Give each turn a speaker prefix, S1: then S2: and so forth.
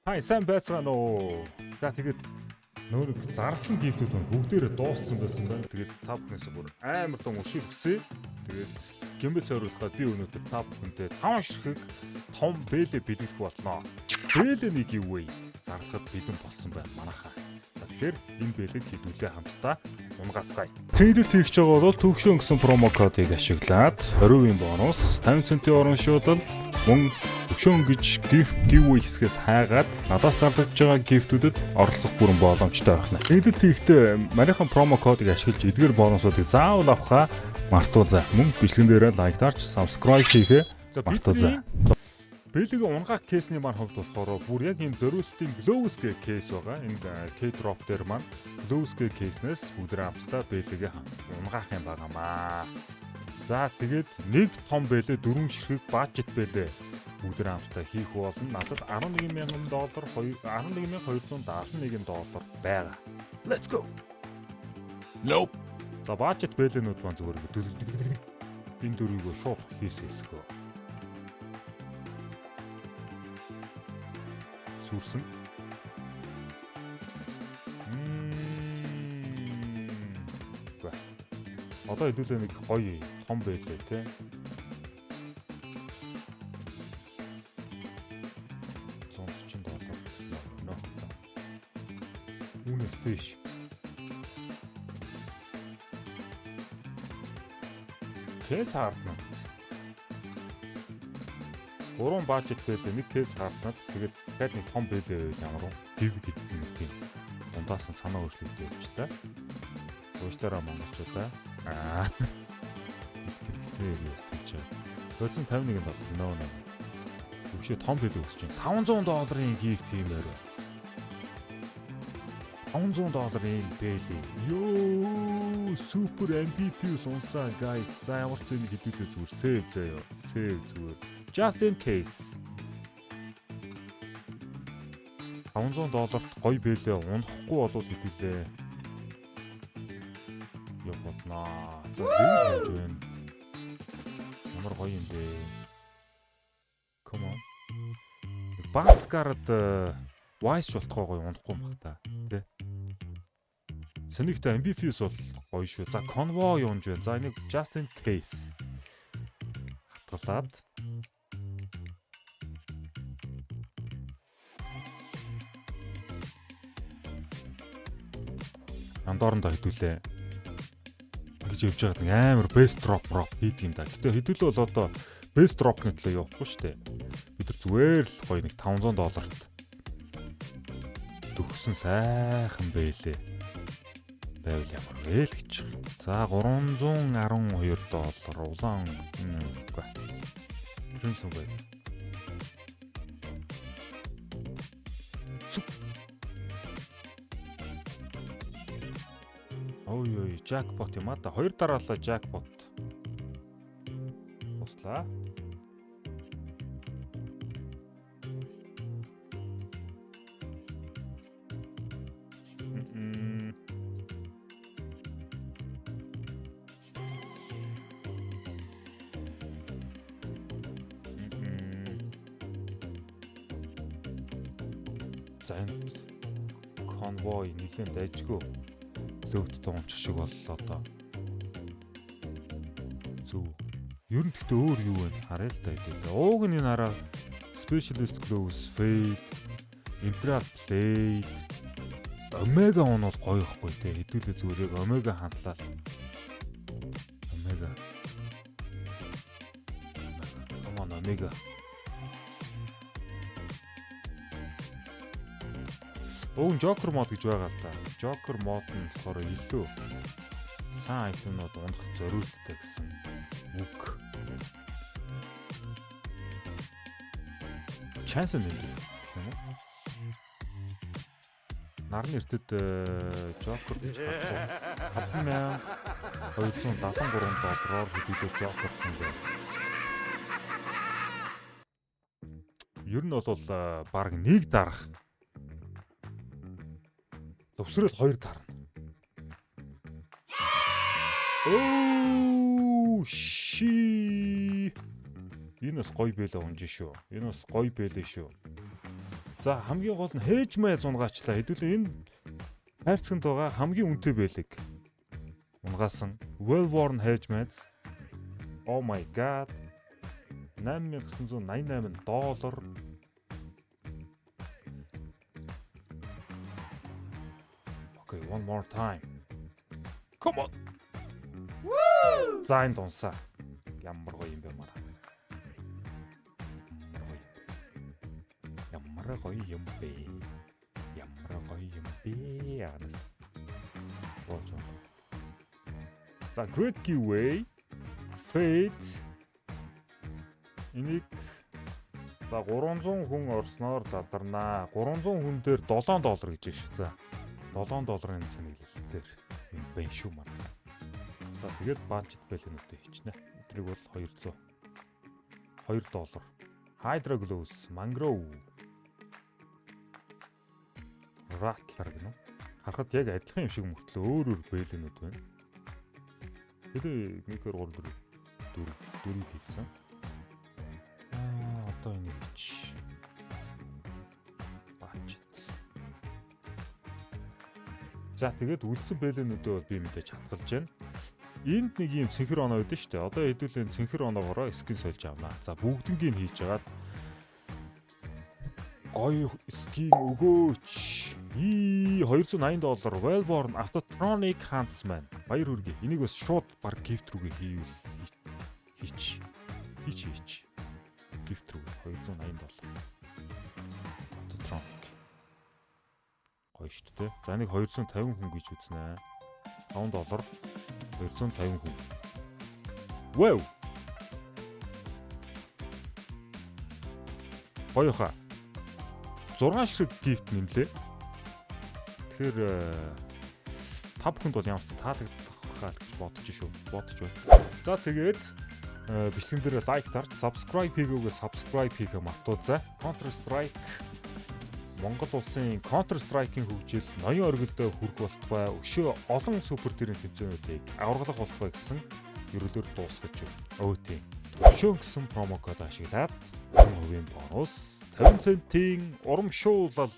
S1: Хай сайн байцгаана уу. За тэгээд нөр зарлсан гифтүүд нь бүгдээрээ дууссан байсан байна. Тэгээд та бүхнээс бүр амар том өршөөл өгсөн. Тэгээд гэмбэл цойруулахад би өнөөдөр та бүхэнтэй 5 ширхэг том бэлээ бэлгэлэх болно. Бэлэнийг юу вэ? Зарлахад бэлэн болсон байна манайхаа. За тэгэхээр энэ бэлэг хэдүүлээ хамтдаа унгацгаая. Цэнгэл тэгж байгаа бол төвшөө гэсэн промо кодыг ашиглаад 20% бонус, 50 центийн урамшуулал, мөн төвшөө гэж giveaway хэсгээс хайгаад надаас зарлагдж байгаа гифтүүдэд оролцох бүрэн боломжтой байна. Цэнгэл тэгтээ манайхан промо кодыг ашиглаж эдгээр бонусуудыг заавал авахаа мартуу за. Мөн бичлэгэн дээрээ лайктаарч subscribe хийхээ мартуу за. Бэлэг унгаах кейсний маань хувьд болохоор бүр яг ийм зориултын Glows гэх кейс байгаа. Энэ K-drop дээр маань Glows гэх кейснээс бүгдээ хамтдаа бэлэгээ унгаах юм байгаамаа. За тэгээд нэг том бэлээ 4 ширхэг бажет бэлээ бүгдээ хамтдаа хийх болно. Надад $11,000, $11,271 байгаа. Let's go. Nope. За бажет бэлэнүүд маань зүгээр энэ дөрвийг шууд хийсэсгөө. Сүрсэн. Одоо хэдүүлээ нэг гоё том байлээ те. $140 нөө. Үүнээс дэш. Кейс хардна. 3 бажет байлээ, нэг кейс харднаад тэгээд дахиад нэг том байлээ ямар уу? Бив гэдэг юм тийм. Дундаас нь санаа өөрчлөлттэй явуулчлаа. Уучлаарай монголчуудаа. Тэр ястаж. $251 нөө. Төвшөө том байлээ өгч чинь $500 гифт хиймээр. $500 байлээ. Йоо, супер MVP сонсаа guys. За ямар ч зүйл хэдүүлээ зүгээр save заяа. Save зүгээр. Just in case. $500 гоё бэлээ унахгүй болов хэдүүлээ. Яв болноо. За хийж байна. Ямар гоё юм бэ? Come on. Бацгард Wise шултгоо гоё унахгүй юм бах та. Тэ. Сэнийхтэй MVP-с бол гоё шүү. За Convoy юунж байна. За энийг Just in case. Хатгалаад андоорондоо хэдүүлээ ингэж явж байгаад нэг амар best drop хийдэг юм да. Гэтэ хэдүүлээ бол одоо best drop-ны төлөө явахгүй шүү дээ. Бид нар зүгээр л гоё нэг $500 төгсөн сайхан бэлээ. Байвал ямар вэ л гэж. За $312 улаан үгүй. Crimson бай. Ой jackpot юм а да. 2 дараалал jackpot. Услаа. За энэ Convoy нэлээд дайжгүй лөвд дуумч шиг боллоо одоо. Зүг. Ер нь гэхдээ өөр юу вэ? Харъя л та хэвээ. Ууг нь энэ хараа Specialist Glows, Fade, Imperial Blade, Omega онол гоё ихгүй те. Хэдүүлээ зүгээр яг Omega хандлаа. Omega. Come on Omega. Өвн Joker мод гэж байгаа л та. Joker мод нь болохоор илүү сайн айтемнууд унах зориулттай гэсэн үг. Chance нь юм уу? Нарны эртэд Joker гэж харахгүй. $7,273 хэдүүлээ Joker юм байна. Ер нь бол баг нэг дарах Төвсрөл 2 дарна. Оо ши. Энэ бас гоё бэлээ унж шүү. Энэ бас гоё бэлээ шүү. За хамгийн гол нь хээжмээ зунгаачлаа. Хэдүүлээ энэ хайрцагт байгаа хамгийн үнэтэй байлиг. Унгаасан well worn hedgemans. Oh my god. $8,988. Okay, one more time. Come on. Woo! За энэ дунсаа. Ямар гоё юм бэ мараа. Ямар гоё юм бэ. Ямар гоё юм бэ. Янас. Болж байна. За great giveaway. Fate. Энийг за 300 хүн орсноор задарнаа. 300 хүн дээр $7 гэж байна шүү. За $7-ын цэнэглэлтээр юм байна шүү манай. За тэгээд баажет байлгынуудыг хийчнэ. Эдрийг бол $200. Hydra gloves, mangrove. Rattler гэнэ. Харахад яг адилхан юм шиг мөртлөө өөр байлгынууд байна. Тэгээд микро 4 хийсэн. Одоо энэ чи баажет. За тэгээд үлдсэн байлгынуудыг би мэдээж хадгалж байна. Энд нэг юм цэнхэр оноо өгдөн шүү дээ. Одоо хэдүүлээ цэнхэр оноогоороо скин сольж авнаа. За бүгднгийн хийж агаад гоё скин өгөөч. $280 well worn Autotronic Huntsman. Баяр хүргэе. Энийг бас шууд баг gift рүүгээ хийвэл хийч. Gift рүү $280. Autotronic. Гоё шүү дээ. За нэг 250 хүн гэж үзнэ. $5 250 хүн. Wow. Гоё хаа. 6 ширхэг gift нэмлээ. Тэгэхээр 5 хүнд бол ямар ч таалагдах хаа гэж бодож байна. За тэгээд бичлэгэн дээр лайк дарж, subscribe хийгөөгээ subscribe хийхээ мартаоцай. Counter Strike Монгол улсын Counter Strike-ийн хөгжил ноён оргилдөө хүрэх болтугай өшөө олон супер тэрийн тэмцээнүүдийг авралгах болтугай гэсэн ерөөлөөр дуусгаж байна. Тийм. Өшөө гэсэн промо код ашиглаад 10% бонус 50 центийн урамшуулал